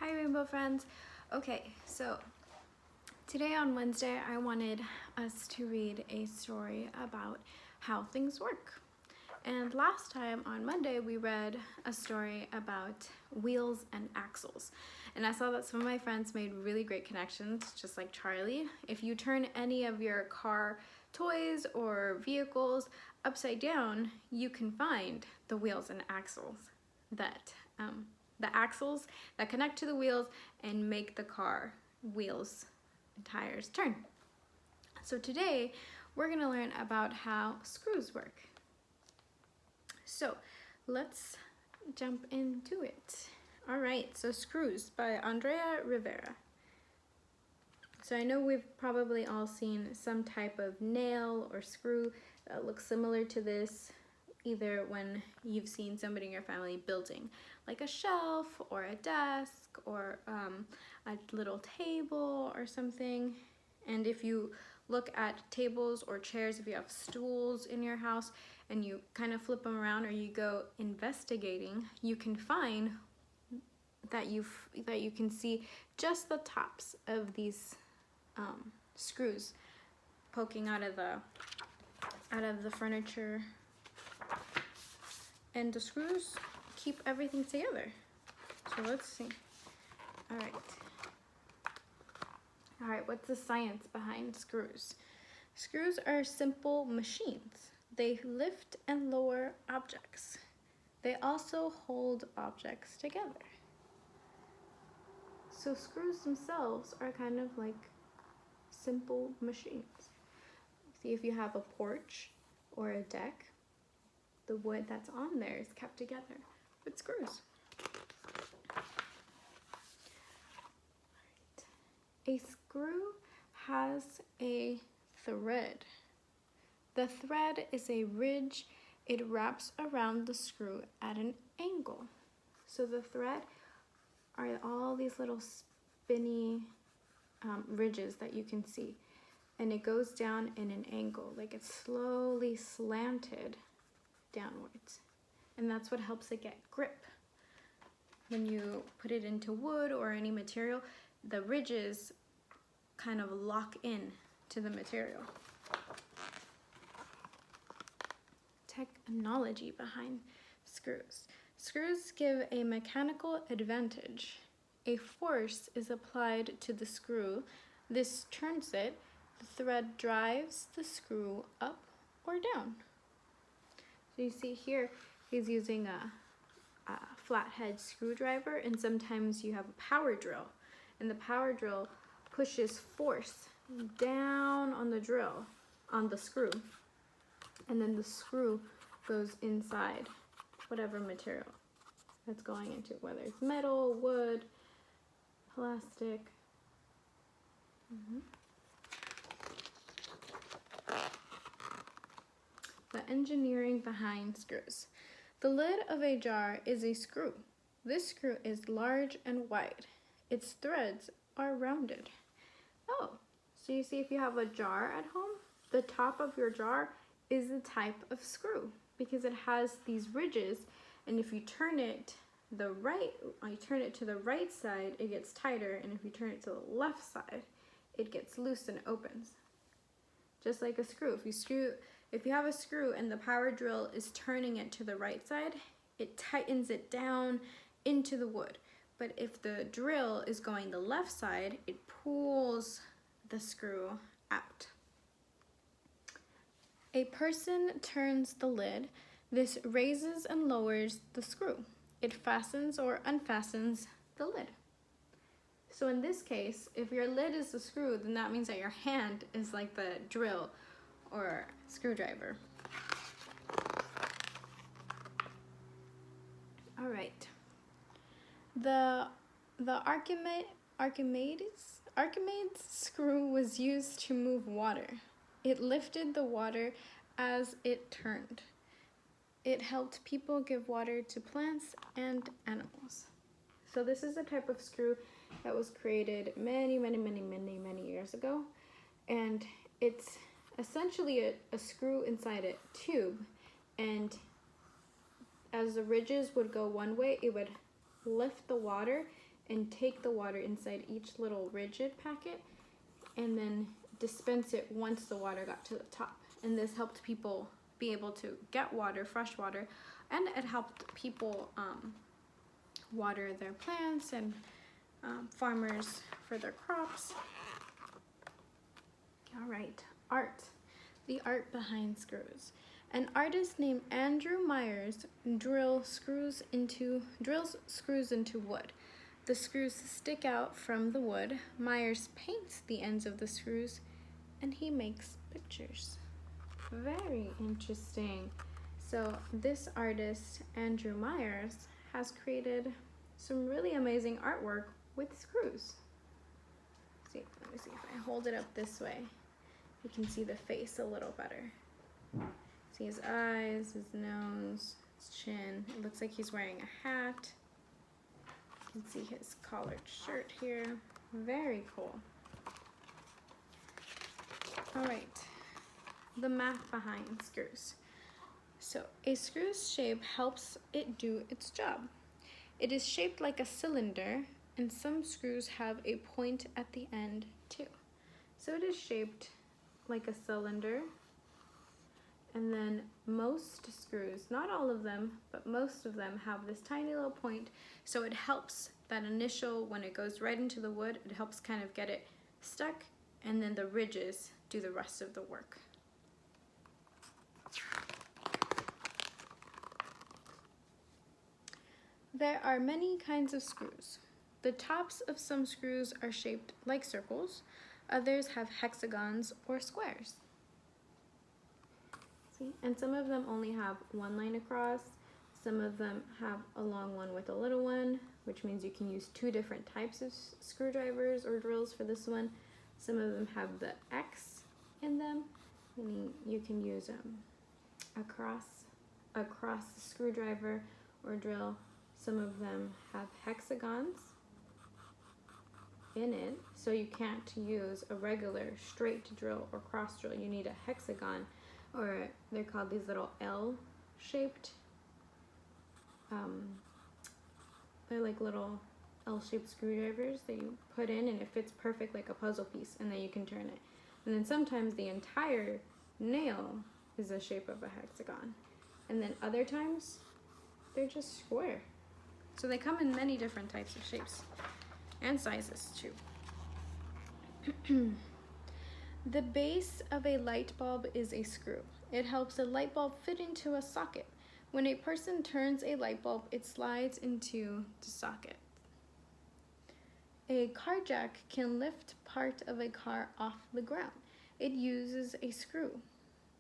Hi Rainbow Friends. Okay, so today on Wednesday I wanted us to read a story about how things work. And last time on Monday we read a story about wheels and axles. And I saw that some of my friends made really great connections, just like Charlie. If you turn any of your car toys or vehicles upside down, you can find the wheels and axles that the axles that connect to the wheels and make the car wheels and tires turn. So today we're going to learn about how screws work. So let's jump into it. All right, so Screws by Andrea Rivera. So I know we've probably all seen some type of nail or screw that looks similar to this, either when you've seen somebody in your family building like a shelf or a desk or a little table or something. And if you look at tables or chairs, if you have stools in your house and you kind of flip them around or you go investigating, you can find that you can see just the tops of these screws poking out of the furniture, and the screws keep everything together. So let's see. All right, what's the science behind screws? Screws are simple machines. They lift and lower objects. They also hold objects together. So screws themselves are kind of like simple machines. See, if you have a porch or a deck, the wood that's on there is kept together with screws. A screw has a thread. The thread is a ridge. It wraps around the screw at an angle. So the thread are all these little spinny ridges that you can see. And it goes down in an angle, like it's slowly slanted downwards. And that's what helps it get grip. When you put it into wood or any material, the ridges kind of lock in to the material. Technology behind screws. Screws give a mechanical advantage. A force is applied to the screw. This turns it. The thread drives the screw up or down. So you see here, he's using a flathead screwdriver, and sometimes you have a power drill, and the power drill pushes force down on the drill, on the screw, and then the screw goes inside whatever material that's going into, whether it's metal, wood, plastic. The engineering behind screws. The lid of a jar is a screw. This screw is large and wide. Its threads are rounded. Oh, so you see, if you have a jar at home, the top of your jar is a type of screw because it has these ridges, and if you turn it to the right side, it gets tighter, and if you turn it to the left side, it gets loose and opens. Just like a screw. If you have a screw and the power drill is turning it to the right side, it tightens it down into the wood. But if the drill is going the left side, it pulls the screw out. A person turns the lid. This raises and lowers the screw. It fastens or unfastens the lid. So in this case, if your lid is the screw, then that means that your hand is like the drill or screwdriver. All right. The Archimedes screw was used to move water. It lifted the water as it turned. It helped people give water to plants and animals. So this is a type of screw that was created many years ago, and it's essentially a screw inside a tube, and as the ridges would go one way, it would lift the water and take the water inside each little rigid packet and then dispense it once the water got to the top. And this helped people be able to get water, fresh water, and it helped people water their plants and farmers for their crops. All right, art. The art behind screws. An artist named Andrew Myers drills screws into wood. The screws stick out from the wood. Myers paints the ends of the screws and he makes pictures. Very interesting. So this artist, Andrew Myers, has created some really amazing artwork with screws. Let me see if I hold it up this way. You can see the face a little better. See his eyes, his nose, his chin. It looks like he's wearing a hat. You can see his collared shirt here. Very cool. All right, the math behind screws. So a screw's shape helps it do its job. It is shaped like a cylinder, and some screws have a point at the end too. So it is shaped like a cylinder, and then most screws, not all of them, but most of them have this tiny little point, so it helps that initial, when it goes right into the wood, it helps kind of get it stuck, and then the ridges do the rest of the work. There are many kinds of screws. The tops of some screws are shaped like circles. Others have hexagons or squares. See? And some of them only have one line across. Some of them have a long one with a little one, which means you can use two different types of screwdrivers or drills for this one. Some of them have the X in them, meaning you can use a cross screwdriver or drill. Some of them have hexagons in it, so you can't use a regular straight drill or cross drill. You need a hexagon, or they're called these little L-shaped. They're like little L-shaped screwdrivers that you put in, and it fits perfect like a puzzle piece, and then you can turn it. And then sometimes the entire nail is the shape of a hexagon, and then other times they're just square. So they come in many different types of shapes and sizes too. The base of a light bulb is a screw. It helps a light bulb fit into a socket. When a person turns a light bulb, it slides into the socket. A car jack can lift part of a car off the ground. It uses a screw.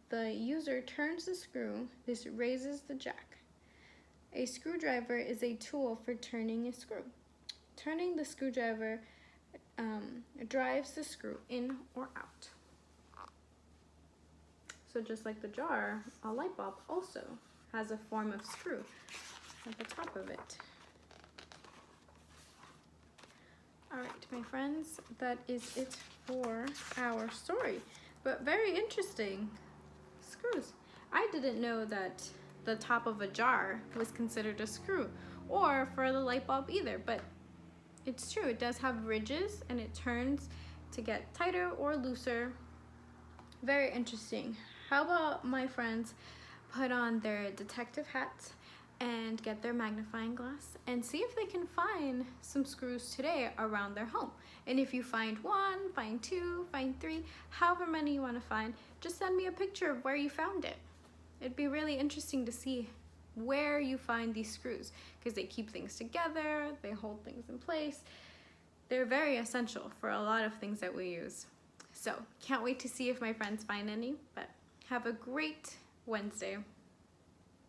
The user turns the screw. This raises the jack. A screwdriver is a tool for turning a screw. Turning the screwdriver drives the screw in or out. So just like the jar, a light bulb also has a form of screw at the top of it. All right, my friends, that is it for our story. But very interesting. Screws. I didn't know that the top of a jar was considered a screw, or for the light bulb either, but it's true. It does have ridges and it turns to get tighter or looser. Very interesting. How about my friends put on their detective hats and get their magnifying glass and see if they can find some screws today around their home. And if you find one, find two, find three, however many you want to find, just send me a picture of where you found it. It'd be really interesting to see where you find these screws, because they keep things together, they hold things in place. They're very essential for a lot of things that we use. So can't wait to see if my friends find any, but have a great Wednesday.